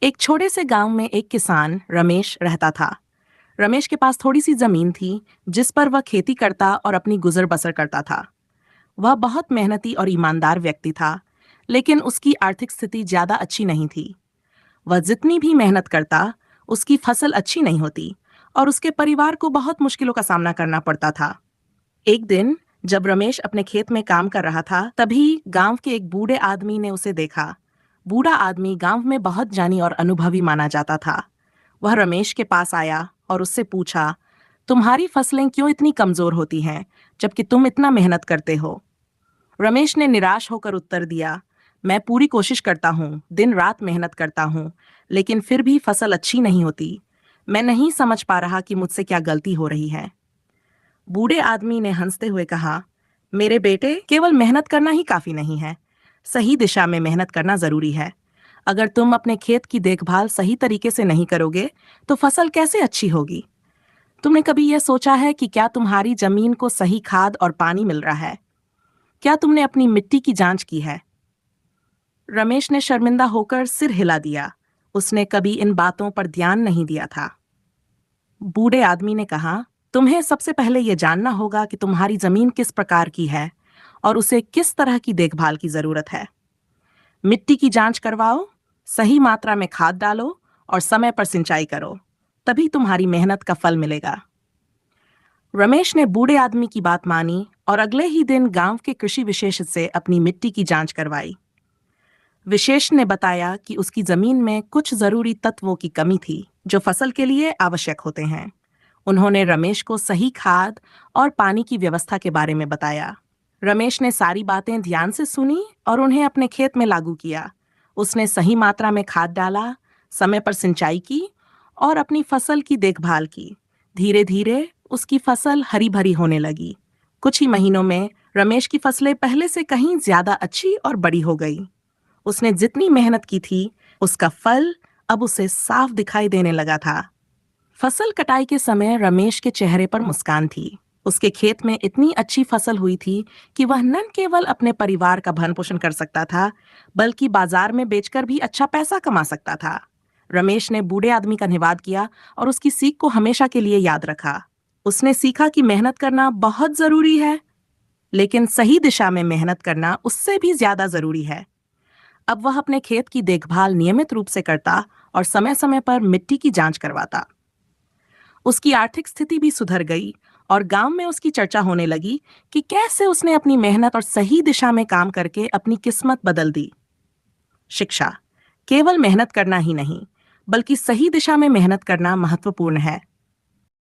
एक छोटे से गांव में एक किसान रमेश रहता था। रमेश के पास थोड़ी सी जमीन थी जिस पर वह खेती करता और अपनी गुजर बसर करता था। वह बहुत मेहनती और ईमानदार व्यक्ति था, लेकिन उसकी आर्थिक स्थिति ज्यादा अच्छी नहीं थी। वह जितनी भी मेहनत करता, उसकी फसल अच्छी नहीं होती और उसके परिवार को बहुत मुश्किलों का सामना करना पड़ता था। एक दिन जब रमेश अपने खेत में काम कर रहा था, तभी गांव के एक बूढ़े आदमी ने उसे देखा। बूढ़ा आदमी गांव में बहुत जानी और अनुभवी माना जाता था। वह रमेश के पास आया और उससे पूछा, तुम्हारी फसलें क्यों इतनी कमजोर होती हैं, जबकि तुम इतना मेहनत करते हो? रमेश ने निराश होकर उत्तर दिया, मैं पूरी कोशिश करता हूँ, दिन रात मेहनत करता हूँ, लेकिन फिर भी फसल अच्छी नहीं होती। मैं नहीं समझ पा रहा कि मुझसे क्या गलती हो रही है। बूढ़े आदमी ने हंसते हुए कहा, मेरे बेटे, केवल मेहनत करना ही काफी नहीं है। सही दिशा में मेहनत करना जरूरी है। अगर तुम अपने खेत की देखभाल सही तरीके से नहीं करोगे, तो फसल कैसे अच्छी होगी? तुमने कभी यह सोचा है कि क्या तुम्हारी जमीन को सही खाद और पानी मिल रहा है? क्या तुमने अपनी मिट्टी की जांच की है? रमेश ने शर्मिंदा होकर सिर हिला दिया। उसने कभी इन बातों पर ध्यान नहीं दिया था। बूढ़े आदमी ने कहा, तुम्हें सबसे पहले यह जानना होगा कि तुम्हारी जमीन किस प्रकार की है और उसे किस तरह की देखभाल की जरूरत है। मिट्टी की जांच करवाओ, सही मात्रा में खाद डालो और समय पर सिंचाई करो, तभी तुम्हारी मेहनत का फल मिलेगा। रमेश ने बूढ़े आदमी की बात मानी और अगले ही दिन गांव के कृषि विशेषज्ञ से अपनी मिट्टी की जांच करवाई। विशेषज्ञ ने बताया कि उसकी जमीन में कुछ जरूरी तत्वों की कमी थी, जो फसल के लिए आवश्यक होते हैं। उन्होंने रमेश को सही खाद और पानी की व्यवस्था के बारे में बताया। रमेश ने सारी बातें ध्यान से सुनी और उन्हें अपने खेत में लागू किया। उसने सही मात्रा में खाद डाला, समय पर सिंचाई की और अपनी फसल की देखभाल की। धीरे धीरे उसकी फसल हरी भरी होने लगी। कुछ ही महीनों में रमेश की फसलें पहले से कहीं ज्यादा अच्छी और बड़ी हो गई। उसने जितनी मेहनत की थी, उसका फल अब उसे साफ दिखाई देने लगा था। फसल कटाई के समय रमेश के चेहरे पर मुस्कान थी। उसके खेत में इतनी अच्छी फसल हुई थी कि वह न केवल अपने परिवार का भरण पोषण कर सकता था, बल्कि बाजार में बेचकर भी अच्छा पैसा कमा सकता था। रमेश ने बूढ़े आदमी का धन्यवाद किया और उसकी सीख को हमेशा के लिए याद रखा। उसने सीखा कि मेहनत करना बहुत जरूरी है, लेकिन सही दिशा में मेहनत करना उससे भी ज्यादा जरूरी है। अब वह अपने खेत की देखभाल नियमित रूप से करता और समय समय पर मिट्टी की जांच करवाता। उसकी आर्थिक स्थिति भी सुधर गई और गांव में उसकी चर्चा होने लगी कि कैसे उसने अपनी मेहनत और सही दिशा में काम करके अपनी किस्मत बदल दी। शिक्षा केवल मेहनत करना ही नहीं, बल्कि सही दिशा में मेहनत करना महत्वपूर्ण है।